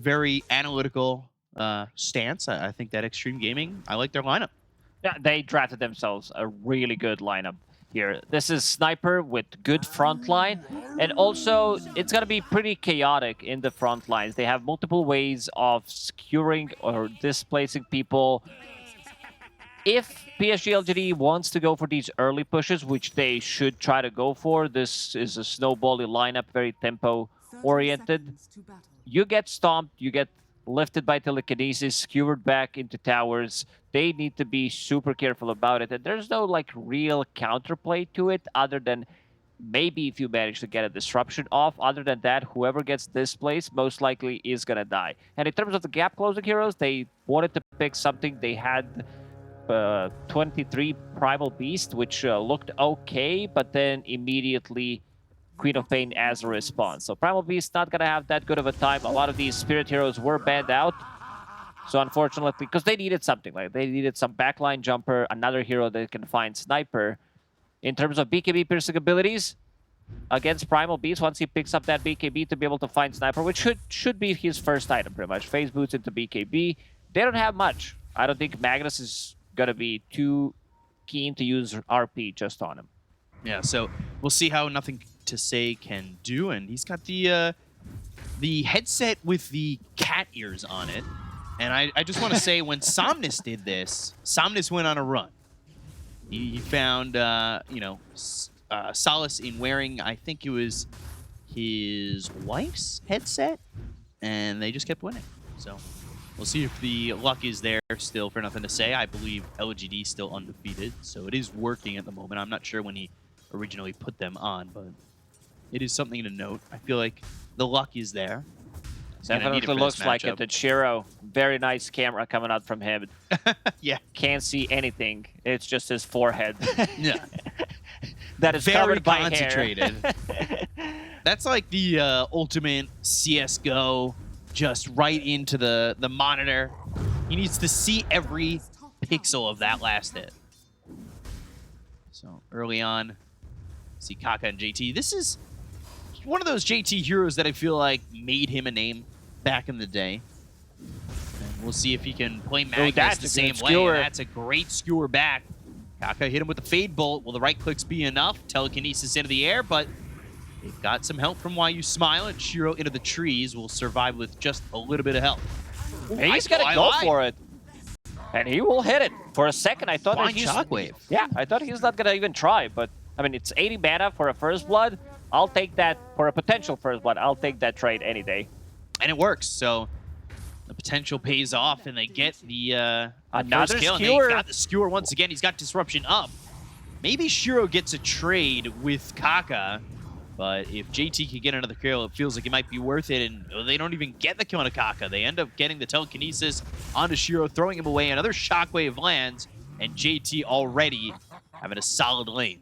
very analytical stance. I think that Xtreme Gaming, I like their lineup. Yeah, they drafted themselves a really good lineup here. This is Sniper with good front line, and also it's going to be pretty chaotic in the front lines. They have multiple ways of securing or displacing people. If PSG.LGD wants to go for these early pushes, which they should try to go for, this is a snowbally lineup, very tempo-oriented. You get stomped, you get lifted by telekinesis, skewered back into towers. They need to be super careful about it. And there's no like real counterplay to it other than maybe if you manage to get a disruption off. Other than that, whoever gets displaced most likely is going to die. And in terms of the gap closing heroes, they wanted to pick something. They had 23 Primal Beast, which looked okay, but then immediately Queen of Pain as a response. So Primal Beast not going to have that good of a time. A lot of these Spirit heroes were banned out. So unfortunately, because they needed something, like they needed some backline jumper, another hero that can find Sniper. In terms of BKB piercing abilities, against Primal Beast, once he picks up that BKB to be able to find Sniper, which should be his first item pretty much. Phase boots into BKB. They don't have much. I don't think Magnus is going to be too keen to use RP just on him. Yeah, so we'll see how Nothing to Say can do, and he's got the headset with the cat ears on it. And I just want to say, when Somnus did this, Somnus went on a run. He found, you know, solace in wearing, I think it was his wife's headset, and they just kept winning. So we'll see if the luck is there still for Nothing to Say. I believe LGD is still undefeated, so it is working at the moment. I'm not sure when he originally put them on, but it is something to note. I feel like the luck is there. Definitely looks like it. And Shiro, very nice camera coming out from him. Yeah. Can't see anything. It's just his forehead. Yeah. That is very covered by concentrated. hair. That's like the ultimate CSGO, just right into the monitor. He needs to see every pixel of that last hit. So early on, see Kaka and JT. This is one of those JT heroes that I feel like made him a name back in the day. And we'll see if he can play Magnus the same way. And that's a great skewer back. Kaka hit him with the Fade Bolt. Will the right clicks be enough? Telekinesis into the air, but they've got some help from Why You Smile, and Shiro into the trees will survive with just a little bit of help. He's going to go for it. And he will hit it. For a second, I thought that he's... Shockwave. Yeah, I thought he's not going to even try, but I mean, it's 80 mana for a First Blood. I'll take that for a potential First Blood. I'll take that trade any day. And it works, so the potential pays off, and they get the another first kill. skewer. And they got the skewer once again. He's got Disruption up. Maybe Shiro gets a trade with Kaka, but if JT can get another kill, it feels like it might be worth it, and they don't even get the kill on Kaka. They end up getting the Telekinesis onto Shiro, throwing him away. Another Shockwave lands, and JT already having a solid lane.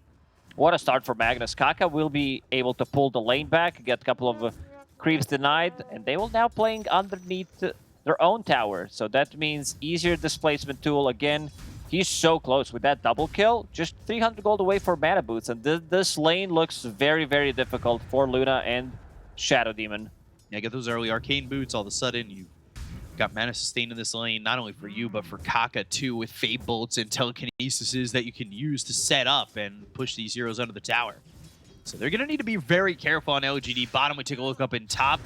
What a start for Magnus. Kaka will be able to pull the lane back, get a couple of creeps denied, and they will now playing underneath their own tower. So that means easier displacement tool. Again, he's so close with that double kill. Just 300 gold away for mana boots. And this lane looks very, very difficult for Luna and Shadow Demon. Yeah, get those early arcane boots. All of a sudden, you got mana sustain in this lane, not only for you, but for Kaka too, with Fade Bolts and Telekinesises that you can use to set up and push these heroes under the tower. So they're going to need to be very careful on LGD bottom. We take a look up in top.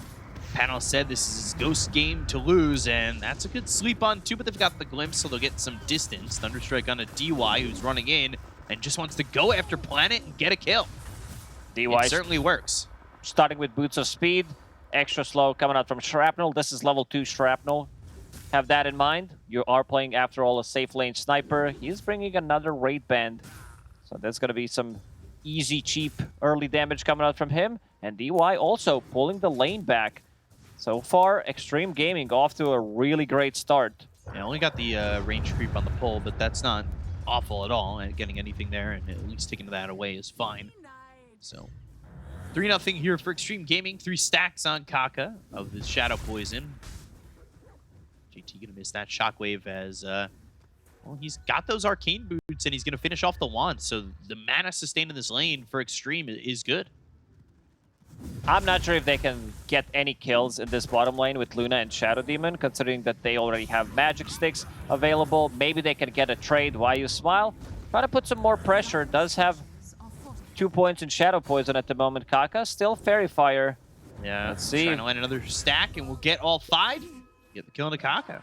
Panel said this is his ghost game to lose, and that's a good sleep on too, but they've got the glimpse, so they'll get some distance. Thunderstrike on a DY who's running in and just wants to go after Planet and get a kill. DY certainly works. Starting with Boots of Speed. Extra slow coming out from Shrapnel. This is level 2 Shrapnel. Have that in mind. You are playing, after all, a safe lane sniper. He's bringing another raid band. So there's going to be some easy, cheap early damage coming out from him. And DY also pulling the lane back. So far, Xtreme Gaming off to a really great start. Yeah, only got the range creep on the pull, but that's not awful at all. And getting anything there and at least taking that away is fine. So 3-0 here for Xtreme Gaming. 3 stacks on Kaka of his Shadow Poison. JT gonna miss that Shockwave as, well, he's got those Arcane Boots and he's gonna finish off the wand. So the mana sustain in this lane for Xtreme is good. I'm not sure if they can get any kills in this bottom lane with Luna and Shadow Demon, considering that they already have magic sticks available. Maybe they can get a trade while you smile. Try to put some more pressure. Does have 2 points in Shadow Poison at the moment. Kaka still Fairy Fire. Yeah, let's see. Trying to land another stack, and we'll get all 5. Get the kill on the Kaka.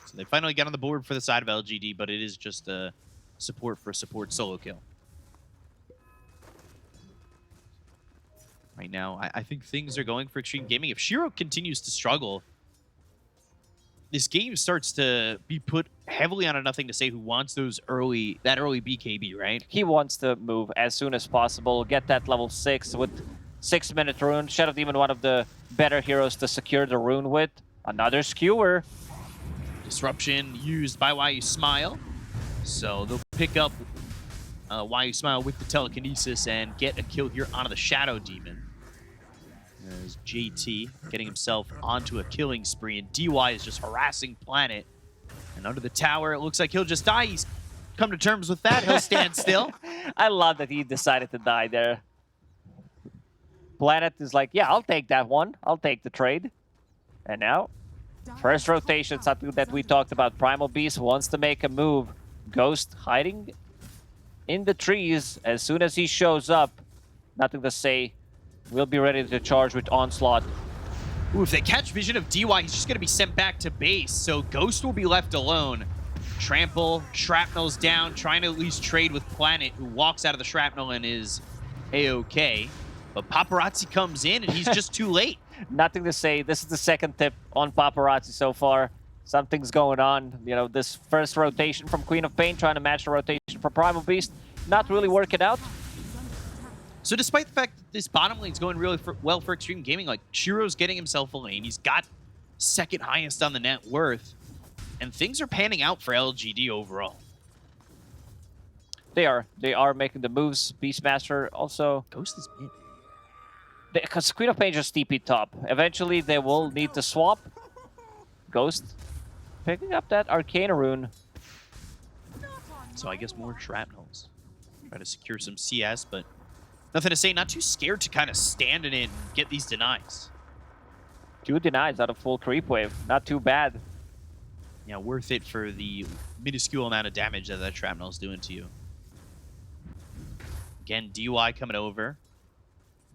So they finally got on the board for the side of LGD, but it is just a support for a support solo kill. Right now, I think things are going for Xtreme Gaming. If Shiro continues to struggle, this game starts to be put heavily on a nothing to say who wants that early BKB, right? He wants to move as soon as possible, get that level 6 with 6-minute rune. Shadow Demon, one of the better heroes to secure the rune with. Another skewer. Disruption used by Why You Smile. So they'll pick up Why You Smile with the telekinesis and get a kill here onto the Shadow Demon. There's JT getting himself onto a killing spree, and DY is just harassing Planet. And under the tower, it looks like he'll just die. He's come to terms with that. He'll stand still. I love that he decided to die there. Planet is like, yeah, I'll take that one. I'll take the trade. And now, first rotation, something that we talked about. Primal Beast wants to make a move. Ghost hiding in the trees. As soon as he shows up, nothing to say. We'll be ready to charge with Onslaught. Ooh, if they catch vision of DY, he's just going to be sent back to base. So Ghost will be left alone. Trample, Shrapnel's down, trying to at least trade with Planet, who walks out of the Shrapnel and is A-okay. But Paparazzi comes in, and he's just too late. Nothing to say. This is the second tip on Paparazzi so far. Something's going on. You know, this first rotation from Queen of Pain, trying to match the rotation for Primal Beast, not really working out. So despite the fact that this bottom lane's going really well for Xtreme Gaming, like, Shiro's getting himself a lane. He's got second highest on the net worth. And things are panning out for LGD overall. They are making the moves. Beastmaster also... Ghost is mid. Because Queen of Pain just TP top. Eventually, they will need to swap. Ghost picking up that Arcana rune. So I guess more Shrapnels. Try to secure some CS, but nothing to say. Not too scared to kind of stand in it and get these denies. 2 denies out of full creep wave. Not too bad. Yeah, worth it for the minuscule amount of damage that Shrapnel's doing to you. Again, DY coming over.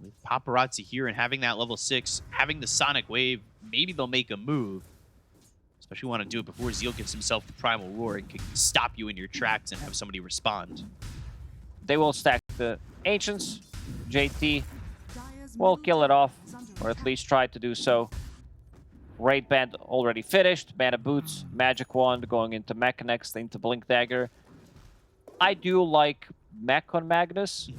With Paparazzi here and having that level 6, having the Sonic Wave, maybe they'll make a move. Especially want to do it before Zeal gets himself the Primal Roar and can stop you in your tracks and have somebody respond. They will stack the Ancients. JT will kill it off, or at least try to do so. Raid Band already finished. Mana Boots, Magic Wand going into Mech next, into Blink Dagger. I do like Mech on Magnus.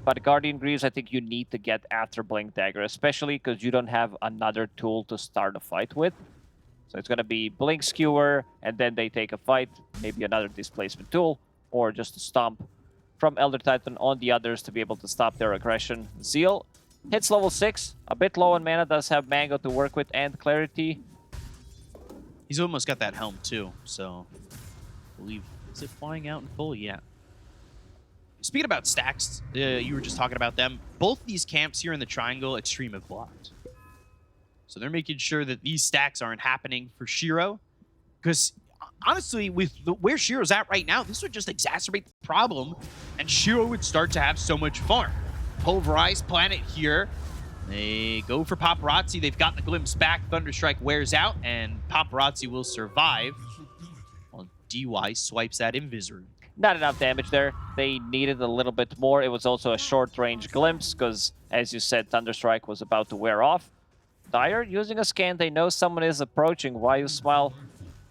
But Guardian Greaves, I think you need to get after Blink Dagger, especially because you don't have another tool to start a fight with. So it's going to be Blink Skewer, and then they take a fight, maybe another displacement tool, or just a stomp from Elder Titan on the others to be able to stop their aggression. Zeal hits level 6, a bit low on mana, does have Mango to work with and Clarity. He's almost got that helm too, so I believe, is it flying out in full? Yeah. Speaking about stacks, you were just talking about them. Both these camps here in the triangle, Xtreme have blocked. So they're making sure that these stacks aren't happening for Shiro. Because honestly, with where Shiro's at right now, this would just exacerbate the problem. And Shiro would start to have so much farm. Pulverize Planet here. They go for Paparazzi. They've got the glimpse back. Thunderstrike wears out, and Paparazzi will survive. While DY swipes that Invis. Not enough damage there. They needed a little bit more. It was also a short-range glimpse because, as you said, Thunderstrike was about to wear off. Dire using a scan. They know someone is approaching. Why You Smile?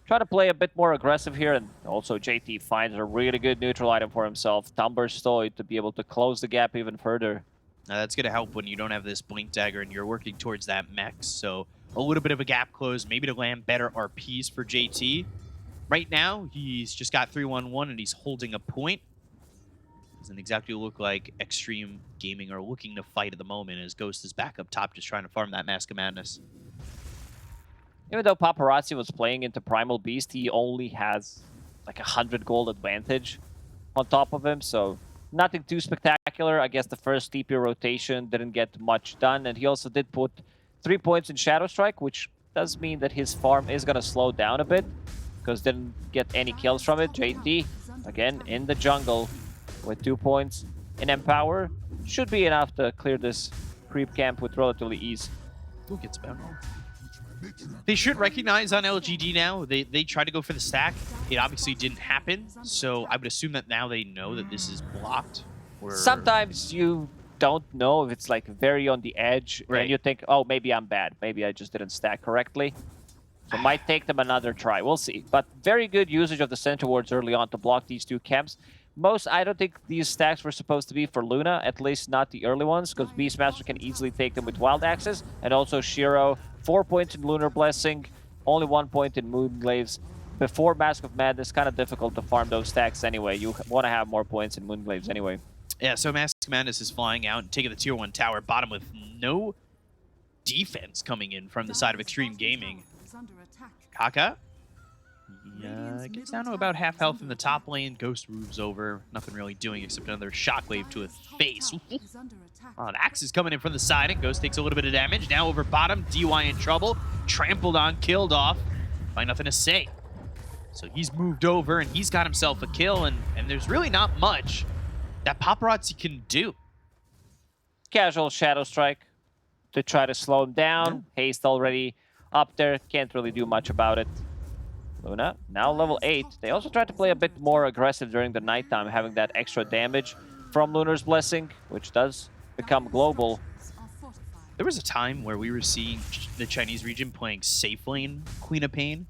Try to play a bit more aggressive here. And also JT finds a really good neutral item for himself. Tumberstoid to be able to close the gap even further. Now that's going to help when you don't have this Blink Dagger and you're working towards that mech. So a little bit of a gap close, maybe to land better RPs for JT. Right now, he's just got 3-1-1 and he's holding a point. Doesn't exactly look like Xtreme Gaming are looking to fight at the moment as Ghost is back up top just trying to farm that Mask of Madness. Even though Paparazzi was playing into Primal Beast, he only has like 100 gold advantage on top of him, so nothing too spectacular spectacular. I guess the first TP rotation didn't get much done, and he also did put 3 points in Shadow Strike, which does mean that his farm is going to slow down a bit, because didn't get any kills from it. JD, again, in the jungle with 2 points in Empower. Should be enough to clear this creep camp with relatively ease. Who gets about? They should recognize on LGD now. They tried to go for the stack. It obviously didn't happen. So I would assume that now they know that this is blocked. Or... Sometimes you don't know if it's like very on the edge, right, and you think, oh, maybe I'm bad. Maybe I just didn't stack correctly. So it might take them another try. We'll see. But very good usage of the center wards early on to block these two camps. I don't think these stacks were supposed to be for Luna, at least not the early ones, because Beastmaster can easily take them with Wild Axes. And also Shiro, 4 points in Lunar Blessing, only 1 point in Moonglaves. Before Mask of Madness, kind of difficult to farm those stacks anyway. You want to have more points in Moonglaves anyway. Yeah, so Mask of Madness is flying out and taking the tier 1 tower, bottom with no defense coming in from the side of Xtreme Gaming. Kaka gets down to about half health in the top lane. Ghost moves over. Nothing really doing except another shockwave to his face. An axe is coming in from the side, and Ghost takes a little bit of damage. Now over bottom, DY in trouble. Trampled on, killed off. By nothing to say. So he's moved over, and he's got himself a kill, and there's really not much that Paparazzi can do. Casual Shadow Strike to try to slow him down. Yeah. Haste already up there. Can't really do much about it. Luna, now level 8. They also tried to play a bit more aggressive during the nighttime, having that extra damage from Lunar's Blessing, which does become global. There was a time where we were seeing the Chinese region playing safe lane Queen of Pain,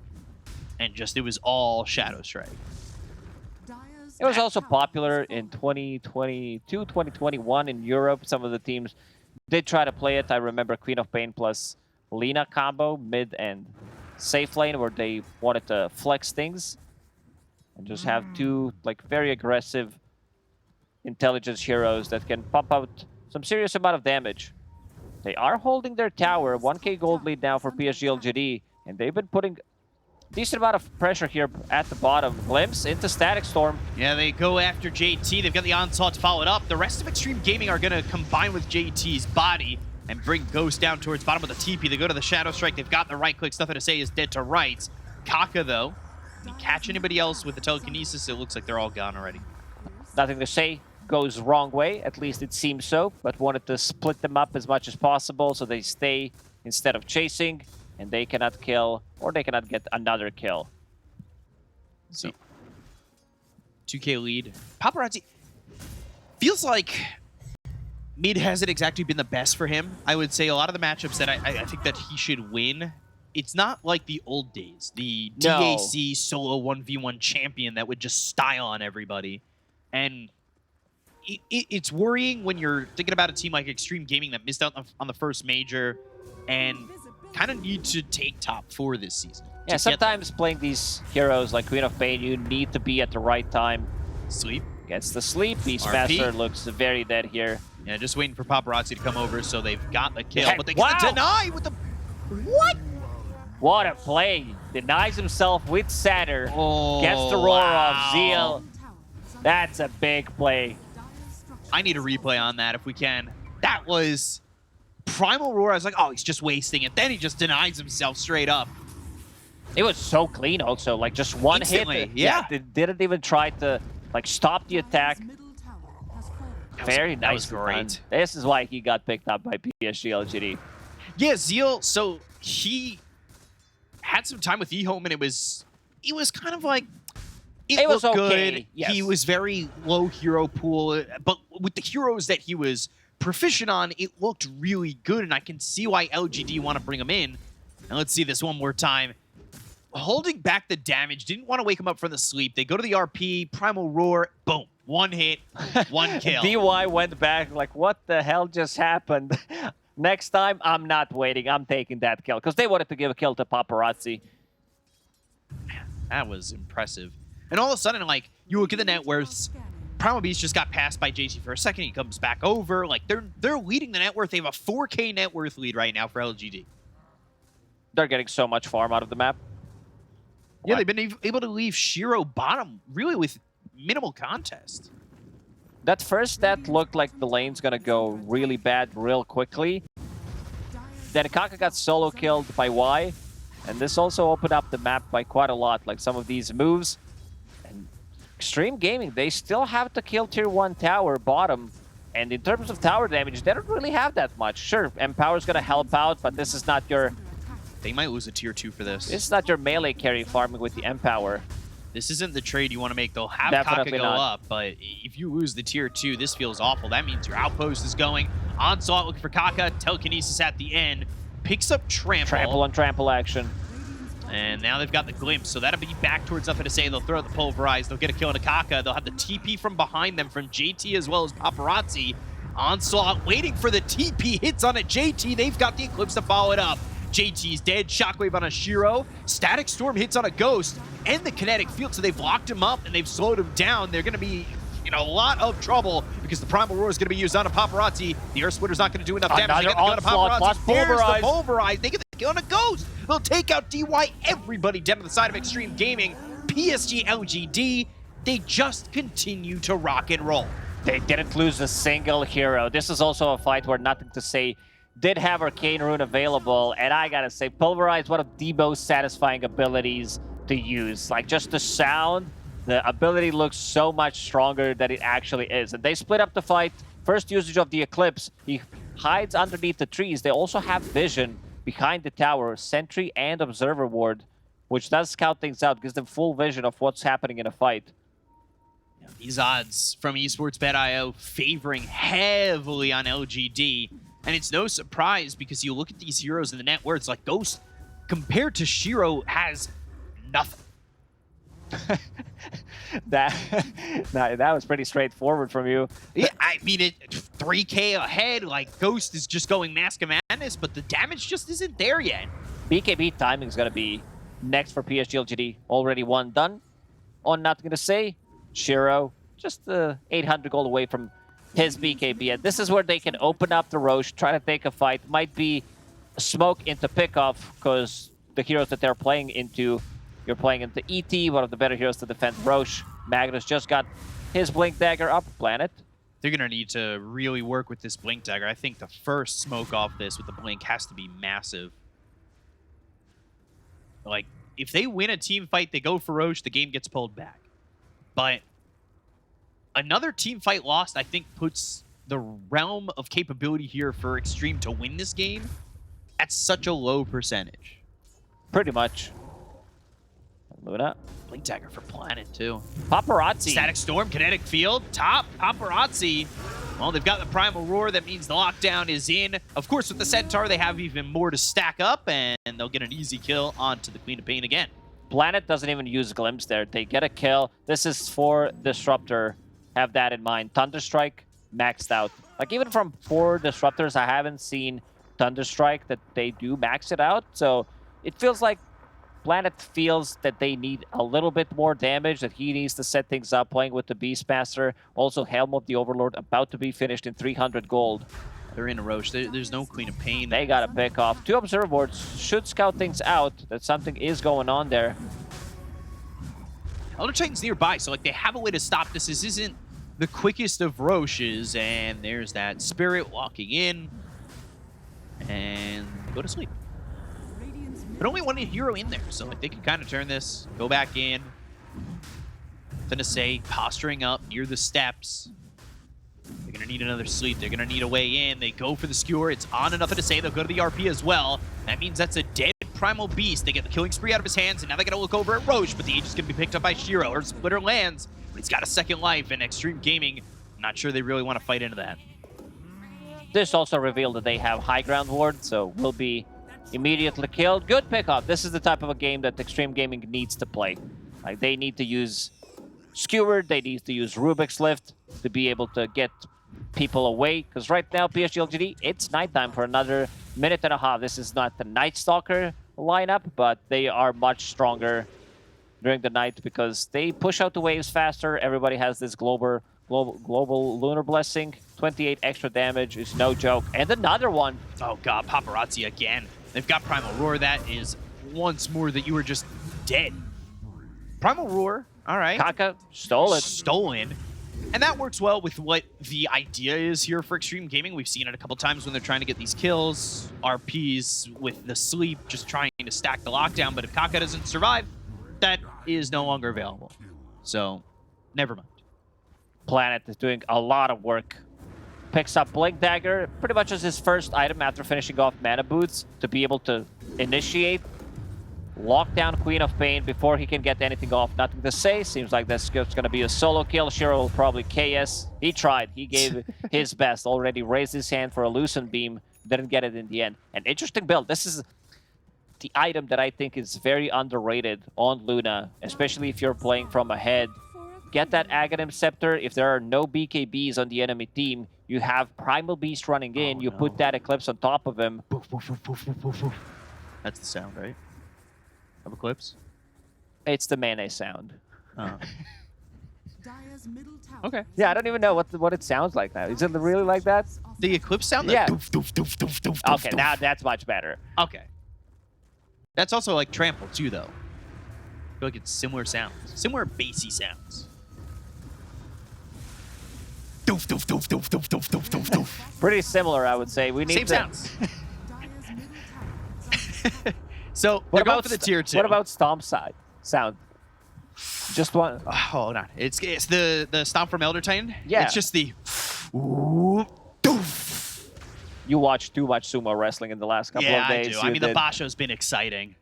and it was all Shadow Strike. It was also popular in 2022, 2021 in Europe. Some of the teams did try to play it. I remember Queen of Pain plus Lina combo, mid and safe lane, where they wanted to flex things and just have two very aggressive intelligence heroes that can pump out some serious amount of damage. They are holding their tower, 1k gold lead now for PSG.LGD, and they've been putting decent amount of pressure here at the bottom. Glimpse into Static Storm. Yeah, they go after JT. They've got the onslaught to follow it up. The rest of Xtreme Gaming are going to combine with JT's body and bring Ghost down towards bottom with the TP. They go to the Shadow Strike. They've got the right clicks. Nothing to say is dead to rights. Kaka, though, can he catch anybody else with the telekinesis? It looks like they're all gone already. Nothing to say. Goes wrong way. At least it seems so. But wanted to split them up as much as possible so they stay instead of chasing. And they cannot kill, or they cannot get another kill. So, 2k lead. Paparazzi feels like mid hasn't exactly been the best for him. I would say a lot of the matchups that I think that he should win, it's not like the old days. The DAC solo 1v1 champion that would just style on everybody. And it's worrying when you're thinking about a team like Xtreme Gaming that missed out on the first major and kind of need to take top 4 this season. Yeah, sometimes playing these heroes like Queen of Pain, you need to be at the right time. Sleep. Gets the sleep. Beastmaster looks very dead here. Yeah, just waiting for Paparazzi to come over so they've got the kill. Heck, but they got to deny with the... What? What a play. Denies himself with Satyr. Oh, gets the roar off. Zeal. That's a big play. I need a replay on that if we can. That was... Primal Roar, I was like, oh, he's just wasting it. Then he just denies himself straight up. It was so clean also, just one Instantly, hit. Yeah. They didn't even try to, stop the attack. Very nice. That was great. Done. This is why he got picked up by PSG.LGD. Yeah, Zeal, so he had some time with eHome, and it was kind of like, it was looked okay. good. Yes. He was very low hero pool, but with the heroes that he was proficient on, it looked really good, and I can see why LGD want to bring him in. And let's see this one more time. Holding back the damage, didn't want to wake him up from the sleep. They go to the RP, Primal Roar, boom. One hit, one kill. DY went back what the hell just happened? Next time, I'm not waiting. I'm taking that kill. Because they wanted to give a kill to Paparazzi. Man, that was impressive. And all of a sudden, you look at the net worths, Primal Beast just got passed by JT for a second. He comes back over. They're leading the net worth. They have a 4k net worth lead right now for LGD. They're getting so much farm out of the map. Yeah, they've been able to leave Shiro bottom really with minimal contest. That first stat looked like the lane's gonna go really bad real quickly. Then Kaka got solo killed by Y, and this also opened up the map by quite a lot, like some of these moves. And Xtreme Gaming, they still have to kill tier 1 tower bottom, and in terms of tower damage, they don't really have that much. Sure, Empower's gonna help out, but this is not your... They might lose a tier 2 for this. This is not your melee carry farming with the Empower. This isn't the trade you want to make. They'll have Definitely Kaka go not. up, but if you lose the tier 2, this feels awful. That means your outpost is going. Onslaught looking for Kaka. Telekinesis at the end. Picks up Trample. Trample on trample action. And now they've got the Glimpse, so that'll be back towards nothing to say. They'll throw out the Pulverize. They'll get a kill on Kaka. They'll have the TP from behind them from JT as well as Paparazzi. Onslaught waiting for the TP. Hits on a JT. They've got the Eclipse to follow it up. JT's dead. Shockwave on a Shiro. Static Storm hits on a Ghost. And the Kinetic Field, so they've locked him up and they've slowed him down. They're going to be in a lot of trouble because the Primal Roar is going to be used on a Paparazzi. The Earth Splitter's not going to do enough damage. They get the kill on a Paparazzi. There's the Pulverize. They get the kill on a Ghost. They'll take out DY. Everybody down to the side of Xtreme Gaming. PSG.LGD. They just continue to rock and roll. They didn't lose a single hero. This is also a fight where Nothing to Say did have Arcane Rune available, and I gotta say, Pulverize, one of the most satisfying abilities to use. Like, just the sound, the ability looks so much stronger than it actually is. And they split up the fight. First usage of the Eclipse. He hides underneath the trees. They also have vision behind the tower, Sentry and Observer Ward, which does scout things out, gives them full vision of what's happening in a fight. These odds from esportsbet.io favoring heavily on LGD. And it's no surprise because you look at these heroes in the net worths, like Ghost, compared to Shiro, has nothing. that was pretty straightforward from you. Yeah, I mean, 3K ahead, like Ghost is just going Mask of Madness, but the damage just isn't there yet. BKB timing is going to be next for PSG.LGD. Already one done. On Nothing to Say, Shiro, just 800 gold away from his BKB. And this is where they can open up the Roche, try to take a fight. Might be smoke into pickoff because the heroes that they're playing into, you're playing into ET, one of the better heroes to defend Roche. Magnus just got his Blink Dagger up, Planet. They're going to need to really work with this Blink Dagger. I think the first smoke off this with the Blink has to be massive. Like, if they win a team fight, they go for Roche, the game gets pulled back. But another team fight lost, I think, puts the realm of capability here for Xtreme to win this game at such a low percentage. Pretty much. Moving up. Blink Dagger for Planet, too. Paparazzi. Static Storm, Kinetic Field, top, Paparazzi. Well, they've got the Primal Roar. That means the lockdown is in. Of course, with the Centaur, they have even more to stack up, and they'll get an easy kill onto the Queen of Pain again. Planet doesn't even use Glimpse there. They get a kill. This is for Disruptor. Have that in mind. Thunderstrike maxed out. Like, even from 4 Disruptors, I haven't seen Thunderstrike that they do max it out. So it feels like Planet feels that they need a little bit more damage, that he needs to set things up, playing with the Beastmaster. Also, Helm of the Overlord about to be finished in 300 gold. They're in a Roche. There's no Queen of Pain. They got to pick off. 2 Observer Wards should scout things out, that something is going on there. Elder Titan's nearby, so like they have a way to stop this. This isn't the quickest of Roches, and there's that Spirit walking in. And go to sleep. But only one hero in there, so like they can kind of turn this, go back in. Nothing to say, posturing up near the steps. They're going to need another sleep. They're going to need a way in. They go for the skewer. It's on and Nothing to Say. They'll go to the RP as well. That means that's a dead Primal Beast. They get the killing spree out of his hands, and now they got to look over at Roche, but the Age is going to be picked up by Shiro. Or Splitter lands, but he's got a second life, and Xtreme Gaming, not sure they really want to fight into that. This also revealed that they have High Ground Ward, so will be immediately killed. Good pickup. This is the type of a game that Xtreme Gaming needs to play. Like, they need to use Skewered, they need to use Rubik's Lift to be able to get people away. Because right now, PSG.LGD, it's nighttime for another minute and a half. This is not the Night Stalker lineup, but they are much stronger during the night because they push out the waves faster. Everybody has this global lunar blessing. 28 extra damage is no joke. And another one. Oh god, Paparazzi again. They've got Primal Roar. That is once more that you were just dead. Primal Roar, all right. Kaka stole it. Stolen. And that works well with what the idea is here for Xtreme Gaming. We've seen it a couple times when they're trying to get these kills, RPs with the sleep, just trying to stack the lockdown. But if Kaka doesn't survive, that is no longer available. So, never mind. Planet is doing a lot of work. Picks up Blink Dagger, pretty much as his first item after finishing off Mana Boots to be able to initiate, lock down Queen of Pain before he can get anything off. Nothing to say. Seems like this is going to be a solo kill. Shiro will probably KS. He tried. He gave his best. Already raised his hand for a Lucent Beam. Didn't get it in the end. An interesting build. This is the item that I think is very underrated on Luna, especially if you're playing from ahead. Get that Aghanim Scepter. If there are no BKBs on the enemy team, you have Primal Beast running in. You put that Eclipse on top of him. That's the sound, right? Of Eclipse? It's the melee sound. Oh. Okay. Yeah, I don't even know what it sounds like now. Is it really like that? The Eclipse sound? Yeah. Doof, doof, doof, doof, doof, doof, Okay, doof. now that's much better. Okay. That's also like Trample, too, though. I feel like it's similar sounds. Similar bassy sounds. Doof, doof, doof, doof, doof, doof, doof, doof, doof. Pretty similar, I would say. We need Same to... sounds. So, they're going for the tier 2. What about Stomp side sound? Just one. Oh, hold on. It's the Stomp from Elder Titan? Yeah. It's just the... Ooh, doof. You watched too much sumo wrestling in the last couple of days. I do. I mean, the Basho's been exciting.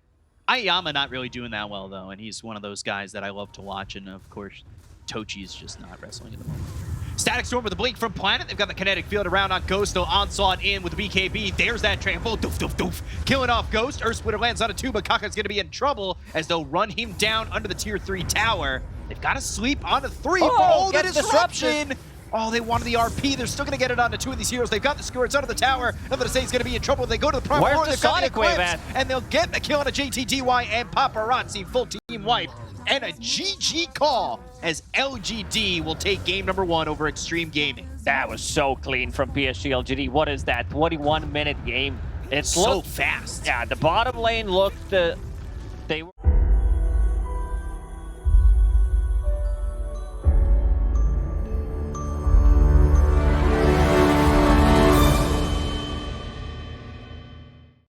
Aiyama not really doing that well, though, and he's one of those guys that I love to watch, and of course, Tochi's just not wrestling at the moment. Static Storm with a blink from Planet. They've got the kinetic field around on Ghost. They'll onslaught in with the BKB. There's that trample. Doof, doof, doof. Killing off Ghost. Earthsplitter lands on a 2, but Kaka's going to be in trouble as they'll run him down under the tier 3 tower. They've got to sleep on a 3. Oh, the get disruption. Oh, they wanted the RP. They're still going to get it onto 2 of these heroes. They've got the Skewer. It's under the tower. Nothing to say he's going to be in trouble. They go to the Primal Where's Roar. the They've got the Sonic Wave Eclipse, and they'll get the kill on a JTDY and Paparazzi. Full team wipe. And a GG call as LGD will take game number 1 over Xtreme Gaming. That was so clean from PSG.LGD. What is that? 21-minute game. It's So fast. Yeah, the bottom lane looked... they were...